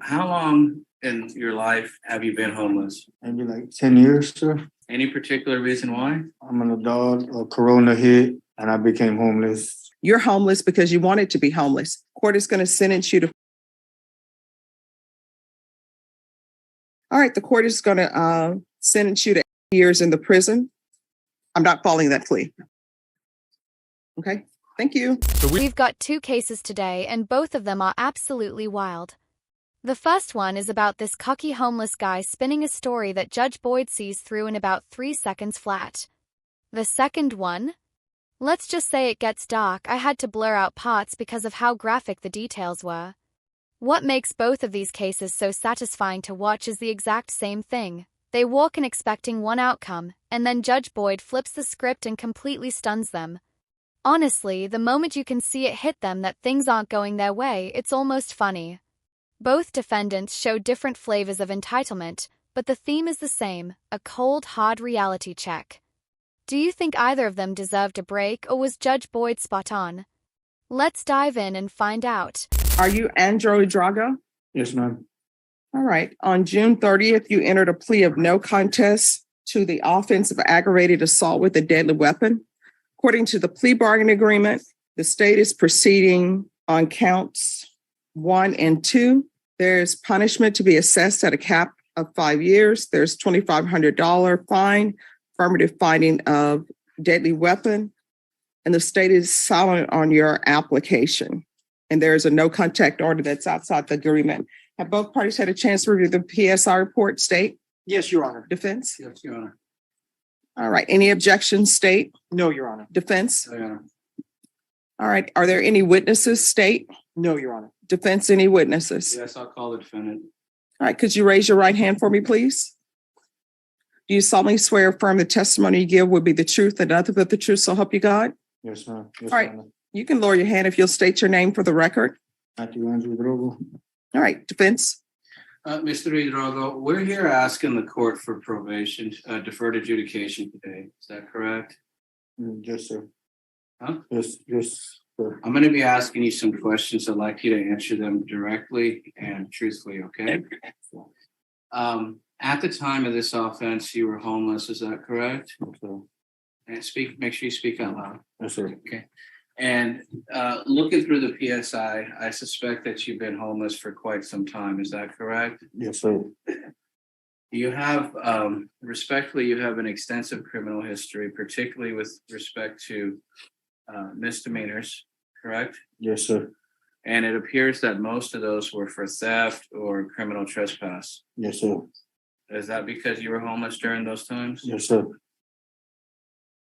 How long in your life have you been homeless? Maybe like 10 years, sir. Any particular reason why? I'm an adult, Corona hit, and I became homeless. You're homeless because you wanted to be homeless. Court is going to sentence you to. All right, the court is going to sentence you to 8 years in the prison. I'm not following that plea. Okay, thank you. We've got two cases today, and both of them are absolutely wild. The first one is about this cocky homeless guy spinning a story that Judge Boyd sees through in about 3 seconds flat. The second one? Let's just say it gets dark. I had to blur out parts because of how graphic the details were. What makes both of these cases so satisfying to watch is the exact same thing. They walk in expecting one outcome, and then Judge Boyd flips the script and completely stuns them. Honestly, the moment you can see it hit them that things aren't going their way, it's almost funny. Both defendants show different flavors of entitlement, but the theme is the same, a cold, hard reality check. Do you think either of them deserved a break, or was Judge Boyd spot on? Let's dive in and find out. Are you Andrew Drago? Yes, ma'am. All right. On June 30th, you entered a plea of no contest to the offense of aggravated assault with a deadly weapon. According to the plea bargaining agreement, the state is proceeding on counts 1 and 2. There's punishment to be assessed at a cap of 5 years. There's $2,500 fine, affirmative finding of deadly weapon, and the state is silent on your application. And there is a no contact order that's outside the agreement. Have both parties had a chance to review the PSI report, state? Yes, Your Honor. Defense? Yes, Your Honor. All right. Any objections, state? No, Your Honor. Defense? Your Honor. All right. Are there any witnesses, state? No, Your Honor. Defense, any witnesses? Yes, I'll call the defendant. All right. Could you raise your right hand for me, please? Do you solemnly swear or affirm the testimony you give will be the truth and nothing but the truth, so help you God? Yes, ma'am. Yes, All right. Your Honor. You can lower your hand if you'll state your name for the record. Matthew Andrew Drogo. All right. Defense? Mr. Hidrogo, we're here asking the court for probation, deferred adjudication today. Is that correct? Yes, sir. Huh? Yes, sir. I'm going to be asking you some questions. I'd like you to answer them directly and truthfully, okay? At the time of this offense, you were homeless. Is that correct? Okay. And make sure you speak out loud. Yes, sir. Okay. And looking through the PSI, I suspect that you've been homeless for quite some time. Is that correct? Yes, sir. You have, respectfully, you have an extensive criminal history, particularly with respect to misdemeanors, correct? Yes, sir. And it appears that most of those were for theft or criminal trespass. Yes, sir. Is that because you were homeless during those times? Yes, sir.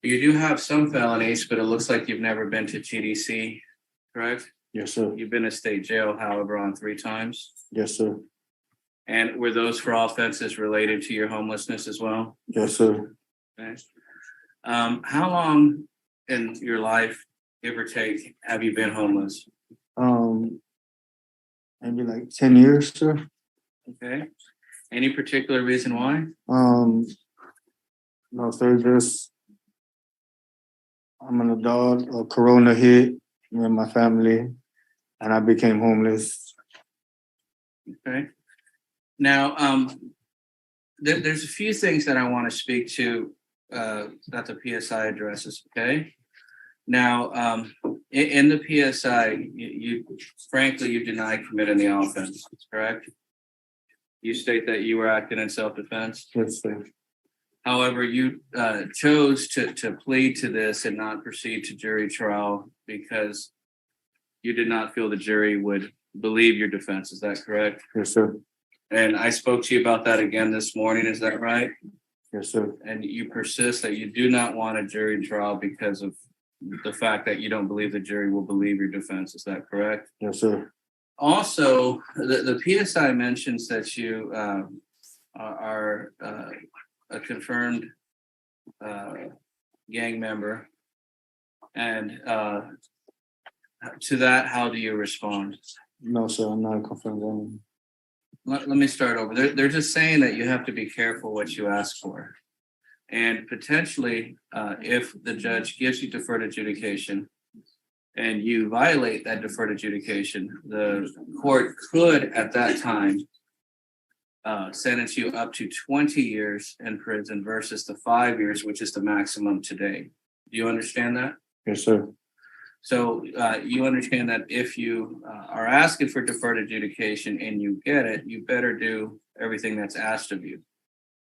You do have some felonies, but it looks like you've never been to GDC, correct? Yes, sir. You've been to state jail, however, on 3 times. Yes, sir. And were those for offenses related to your homelessness as well? Yes, sir. Okay. How long in your life, give or take, have you been homeless? Maybe like 10 years, sir. Okay. Any particular reason why? No, sir. I'm an adult, Corona hit me and my family, and I became homeless. Okay. Now, there's a few things that I want to speak to that the PSI addresses, okay? Now, in the PSI, you frankly, you deny committing the offense, correct? You state that you were acting in self-defense. Yes, sir. However, you chose to plead to this and not proceed to jury trial because you did not feel the jury would believe your defense. Is that correct? Yes, sir. And I spoke to you about that again this morning. Is that right? Yes, sir. And you persist that you do not want a jury trial because of the fact that you don't believe the jury will believe your defense. Is that correct? Yes, sir. Also, the PSI mentions that you are a confirmed gang member. And to that, how do you respond? No, sir. I'm not confirmed. Let me start over. They're just saying that you have to be careful what you ask for. And potentially, if the judge gives you deferred adjudication, and you violate that deferred adjudication, the court could at that time sentence you up to 20 years in prison versus the 5 years, which is the maximum today. Do you understand that? Yes, sir. So you understand that if you are asking for deferred adjudication and you get it, you better do everything that's asked of you,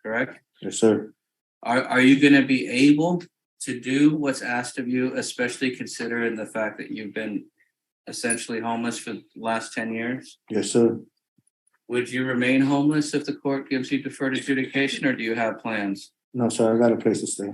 correct? Yes, sir. Are you going to be able to do what's asked of you, especially considering the fact that you've been essentially homeless for the last 10 years? Yes, sir. Would you remain homeless if the court gives you deferred adjudication, or do you have plans? No, sir. I got a place to stay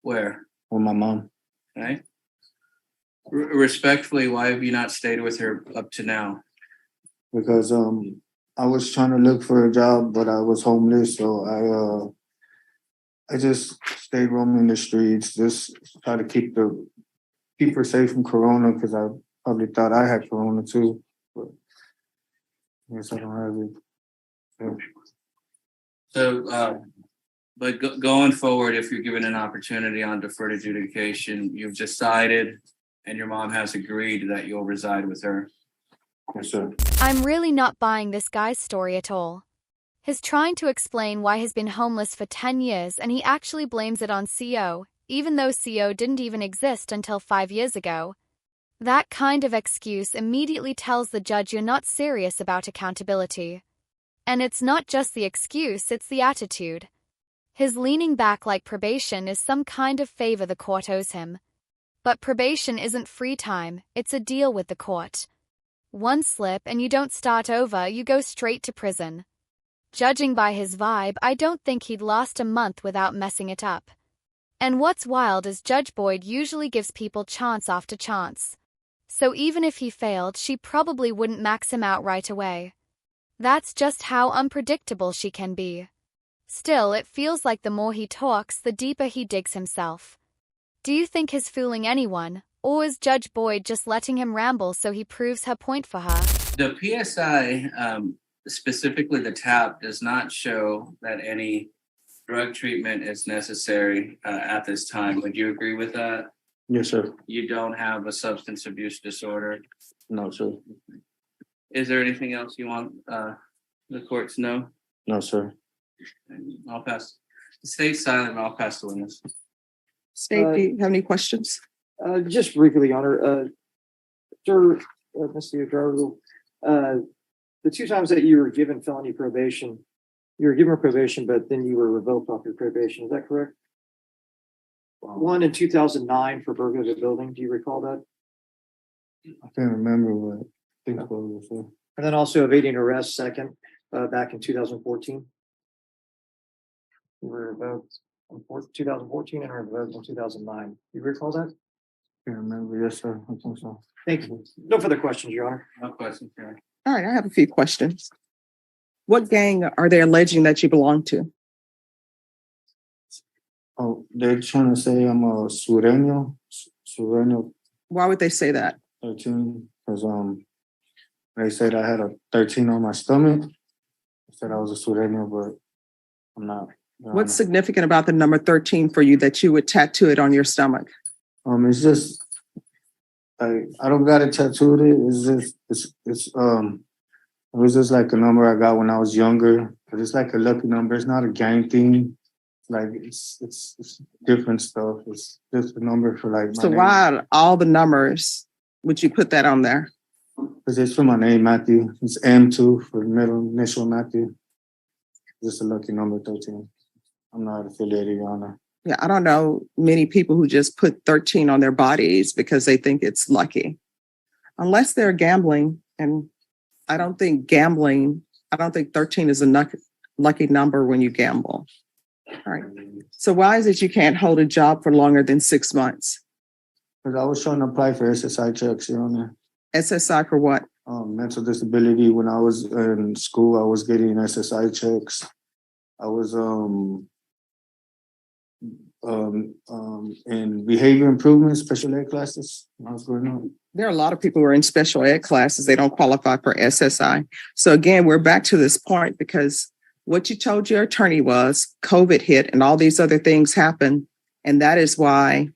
Where? with my mom. Okay. Respectfully, why have you not stayed with her up to now? Because I was trying to look for a job, but I was homeless, so I just stayed roaming the streets, just try to keep her safe from corona, because I probably thought I had corona too. But I guess I don't have it. So, but going forward, if you're given an opportunity on deferred adjudication, you've decided and your mom has agreed that you'll reside with her. Yes, sir. I'm really not buying this guy's story at all. He's trying to explain why he's been homeless for 10 years and he actually blames it on CO, even though CO didn't even exist until 5 years ago. That kind of excuse immediately tells the judge you're not serious about accountability. And it's not just the excuse, it's the attitude. His leaning back like probation is some kind of favor the court owes him. But probation isn't free time, it's a deal with the court. One slip and you don't start over, you go straight to prison. Judging by his vibe, I don't think he'd last a month without messing it up. And what's wild is Judge Boyd usually gives people chance after chance. So even if he failed, she probably wouldn't max him out right away. That's just how unpredictable she can be. Still, it feels like the more he talks, the deeper he digs himself. Do you think he's fooling anyone, or is Judge Boyd just letting him ramble so he proves her point for her? The PSI, specifically the TAP, does not show that any drug treatment is necessary at this time. Would you agree with that? Yes, sir. You don't have a substance abuse disorder. No, sir. Is there anything else you want the court to know? No, sir. I'll pass. Stay silent. I'll pass the witness. State, do you have any questions? Just briefly, Your Honor. Sir, Mr. Gargle, the 2 times that you were given felony probation, you were given probation, but then you were revoked off your probation. Is that correct? One in 2009 for burglary of a building. Do you recall that? I can't remember what I think what it was. Sir. And then also evading arrest, second, back in 2014. You were revoked in 2014 and revoked in 2009. Do you recall that? Can't remember. Yes, sir. I think so. Thank you. No further questions, Your Honor. No questions, Karen. All right, I have a few questions. What gang are they alleging that you belong to? Oh, they're trying to say I'm a Sureño. Sureño Why would they say that? 13. Because they said I had a 13 on my stomach. They said I was a Sureño, but I'm not. What's significant about the number 13 for you that you would tattoo it on your stomach? It's just like I don't got it tattooed. It was just like a number I got when I was younger. But it's like a lucky number. It's not a gang thing. Like it's different stuff. It's just a number for like. So why all the numbers would you put that on there? Because it's for my name, Matthew. It's M2 for middle initial Matthew. Just a lucky number 13. I'm not affiliated, Your Honor. Yeah, I don't know many people who just put 13 on their bodies because they think it's lucky. Unless they're gambling, and I don't think 13 is a lucky number when you gamble. All right. So why is it you can't hold a job for longer than 6 months? Because I was trying to apply for SSI checks, Your Honor. SSI for what? Mental disability. When I was in school, I was getting SSI checks. I was in behavior improvement special ed classes when I was growing up. There are a lot of people who are in special ed classes. They don't qualify for SSI. So again, we're back to this point because what you told your attorney was COVID hit and all these other things happened. And that is why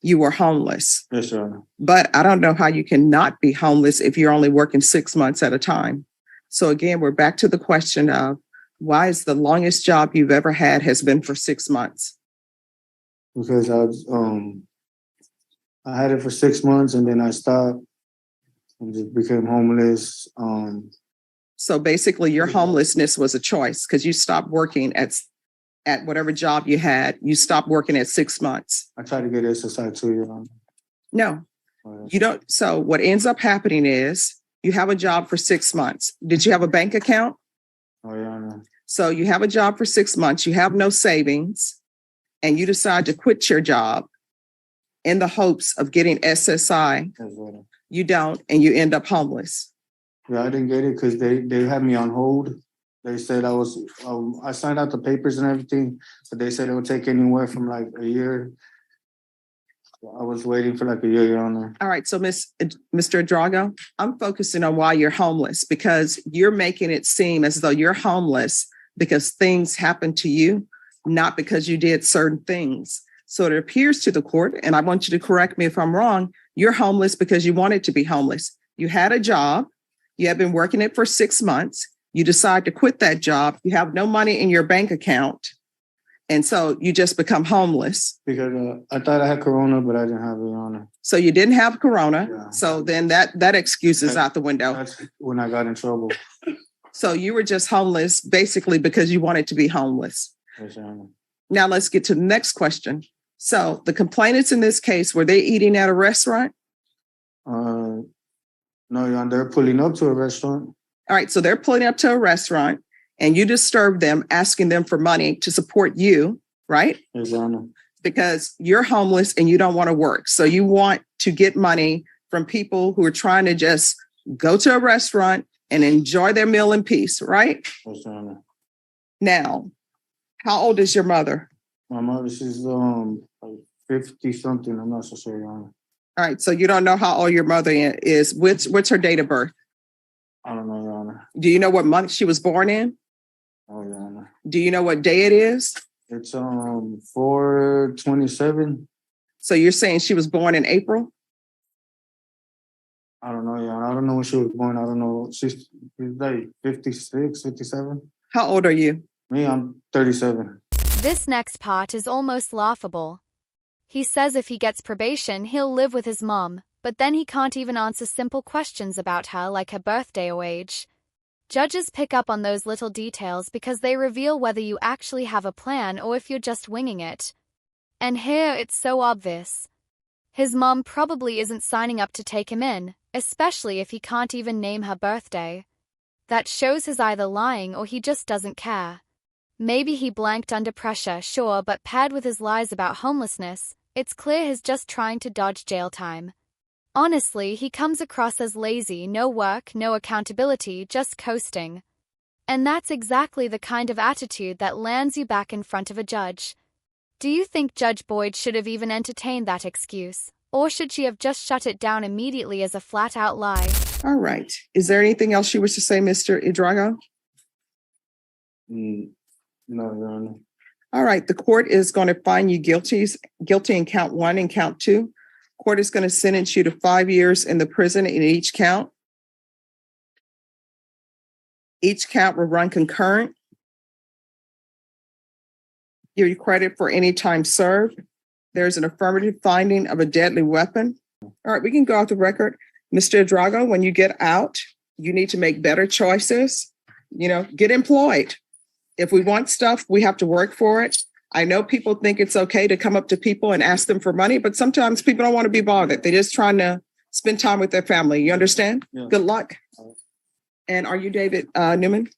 you were homeless. Yes, Your Honor. But I don't know how you can not be homeless if you're only working 6 months at a time. So again, we're back to the question of why is the longest job you've ever had has been for 6 months? Because I had it for 6 months and then I stopped and just became homeless. So basically your homelessness was a choice because you stopped working at whatever job you had. You stopped working at 6 months. I tried to get SSI too, Your Honor. No, you don't. So what ends up happening is you have a job for 6 months. Did you have a bank account? Oh, Your Honor. So you have a job for 6 months, you have no savings, and you decide to quit your job in the hopes of getting SSI. Yes, Your Honor. You don't, and you end up homeless. Yeah, I didn't get it because they had me on hold. They said I signed out the papers and everything, but they said it would take anywhere from like a year. I was waiting for like a year, Your Honor. All right, so Mr. Drago, I'm focusing on why you're homeless because you're making it seem as though you're homeless because things happened to you, not because you did certain things. So it appears to the court, and I want you to correct me if I'm wrong, you're homeless because you wanted to be homeless. You had a job, you have been working it for 6 months, you decide to quit that job, you have no money in your bank account, and so you just become homeless. Because I thought I had corona, but I didn't have it, Your Honor. So you didn't have corona, Yeah. so then that excuse is out the window. That's when I got in trouble. So you were just homeless basically because you wanted to be homeless. Yes, Your Honor. Now let's get to the next question. So the complainants in this case, were they eating at a restaurant? No, Your Honor, they're pulling up to a restaurant. All right, so they're pulling up to a restaurant and you disturb them, asking them for money to support you, right? Yes, Your Honor. Because you're homeless and you don't want to work. So you want to get money from people who are trying to just go to a restaurant and enjoy their meal in peace, right? Yes, Your Honor. Now, how old is your mother? My mother, she's like 50 something. I'm not so sure, Your Honor. All right, so you don't know how old your mother is. What's her date of birth? I don't know, Your Honor. Do you know what month she was born in? Oh, Your Honor. Do you know what day it is? It's 4/27. So you're saying she was born in April? I don't know, Your Honor. I don't know when she was born. I don't know. She's like 56, 57. How old are you? Me, I'm 37. This next part is almost laughable. He says if he gets probation, he'll live with his mom, but then he can't even answer simple questions about her like her birthday or age. Judges pick up on those little details because they reveal whether you actually have a plan or if you're just winging it. And here it's so obvious. His mom probably isn't signing up to take him in, especially if he can't even name her birthday. That shows he's either lying or he just doesn't care. Maybe he blanked under pressure, sure, but paired with his lies about homelessness, it's clear he's just trying to dodge jail time. Honestly, he comes across as lazy, no work, no accountability, just coasting. And that's exactly the kind of attitude that lands you back in front of a judge. Do you think Judge Boyd should have even entertained that excuse? Or should she have just shut it down immediately as a flat-out lie? All right. Is there anything else you wish to say, Mr. Idrago? No, Your Honor. All right. The court is going to find you guilty in count 1 and count 2. Court is going to sentence you to 5 years in the prison in each count. Each count will run concurrent. Give you credit for any time served. There's an affirmative finding of a deadly weapon. All right, we can go off the record. Mr. Drago, when you get out, you need to make better choices. Get employed. If we want stuff, we have to work for it. I know people think it's okay to come up to people and ask them for money, but sometimes people don't want to be bothered. They're just trying to spend time with their family. You understand? Yeah. Good luck. And are you David Newman?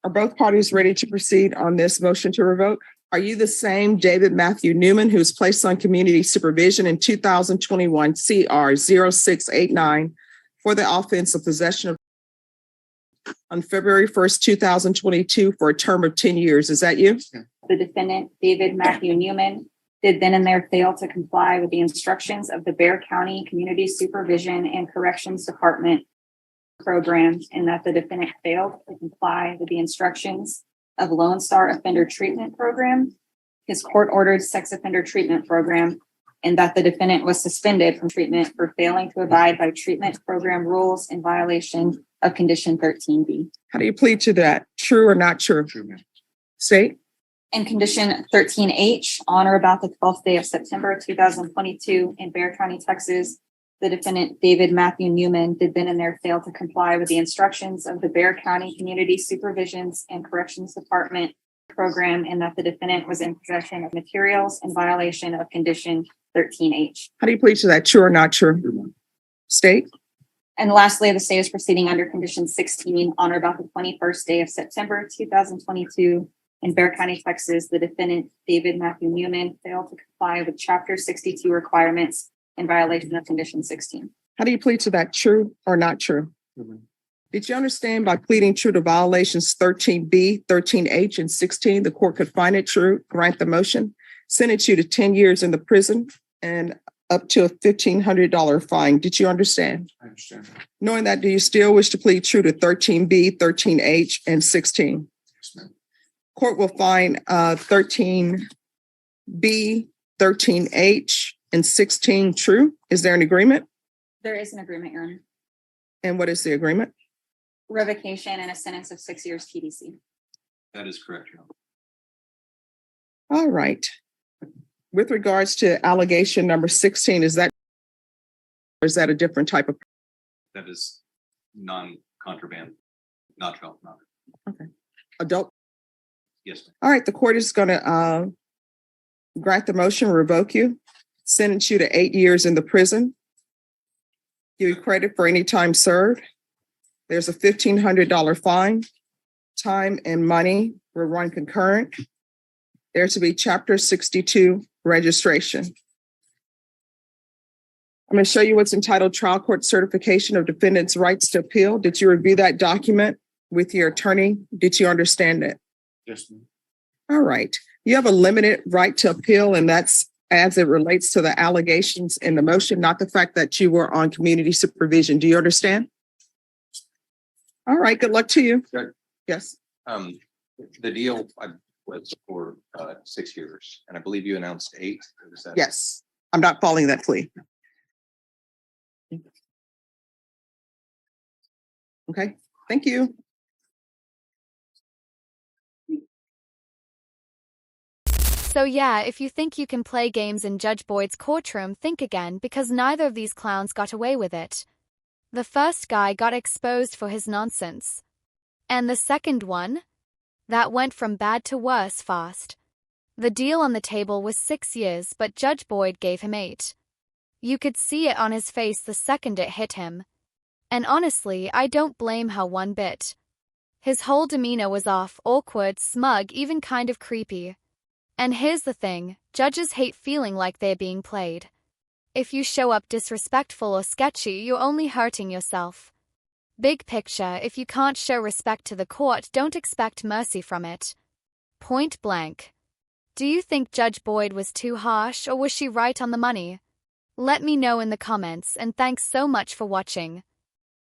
Are both parties ready to proceed on this motion to revoke? Are you the same David Matthew Newman who was placed on community supervision in 2021 CR 0689 for the offense of possession of on February 1st, 2022 for a term of 10 years? Is that you? The defendant, David Matthew Newman, did then and there fail to comply with the instructions of the Bexar County Community Supervision and Corrections Department programs, and that the defendant failed to comply with the instructions of Lone Star Offender Treatment Program, his court-ordered sex offender treatment program, and that the defendant was suspended from treatment for failing to abide by treatment program rules in violation of condition 13B. How do you plead to that? True or not true? True, ma'am. State. In condition 13H, on or about the 12th day of September 2022 in Bexar County, Texas, the defendant David Matthew Newman did then and there fail to comply with the instructions of the Bexar County Community Supervisions and Corrections Department program, and that the defendant was in possession of materials in violation of condition 13H. How do you plead to that? True or not true? State. And lastly, the state is proceeding under condition 16 on or about the 21st day of September 2022 in Bexar County, Texas. The defendant David Matthew Newman failed to comply with Chapter 62 requirements in violation of condition 16. How do you plead to that? True or not true? Did you understand by pleading true to violations 13B, 13H, and 16, the court could find it true, grant the motion, sentence you to 10 years in the prison, and up to a $1,500 fine? Did you understand? I understand. Knowing that, do you still wish to plead true to 13B, 13H, and 16? Yes, ma'am. Court will find 13B, 13H, and 16 true. Is there an agreement? There is an agreement, Your Honor. And what is the agreement? Revocation and a sentence of 6 years TDC. That is correct, Your Honor. All right. With regards to allegation number 16, is that a different type of? That is non-contraband, not child pornography. Adult? Yes, ma'am. All right, the court is going to grant the motion, revoke you, sentence you to 8 years in the prison, give you credit for any time served. There's a $1,500 fine. Time and money will run concurrent. There to be Chapter 62 registration. I'm going to show you what's entitled Trial Court Certification of Defendant's Rights to Appeal. Did you review that document with your attorney? Did you understand it? Yes, ma'am. All right. You have a limited right to appeal, and that's as it relates to the allegations in the motion, not the fact that you were on community supervision. Do you understand? All right. Good luck to you. Good. Yes. The deal was for 6 years, and I believe you announced 8. Is that? Yes. I'm not following that plea. Okay. Thank you. So yeah, if you think you can play games in Judge Boyd's courtroom, think again, because neither of these clowns got away with it. The first guy got exposed for his nonsense. And the second one? That went from bad to worse fast. The deal on the table was 6 years, but Judge Boyd gave him 8. You could see it on his face the second it hit him. And honestly, I don't blame her one bit. His whole demeanor was off, awkward, smug, even kind of creepy. And here's the thing, judges hate feeling like they're being played. If you show up disrespectful or sketchy, you're only hurting yourself. Big picture, if you can't show respect to the court, don't expect mercy from it. Point blank. Do you think Judge Boyd was too harsh, or was she right on the money? Let me know in the comments, and thanks so much for watching.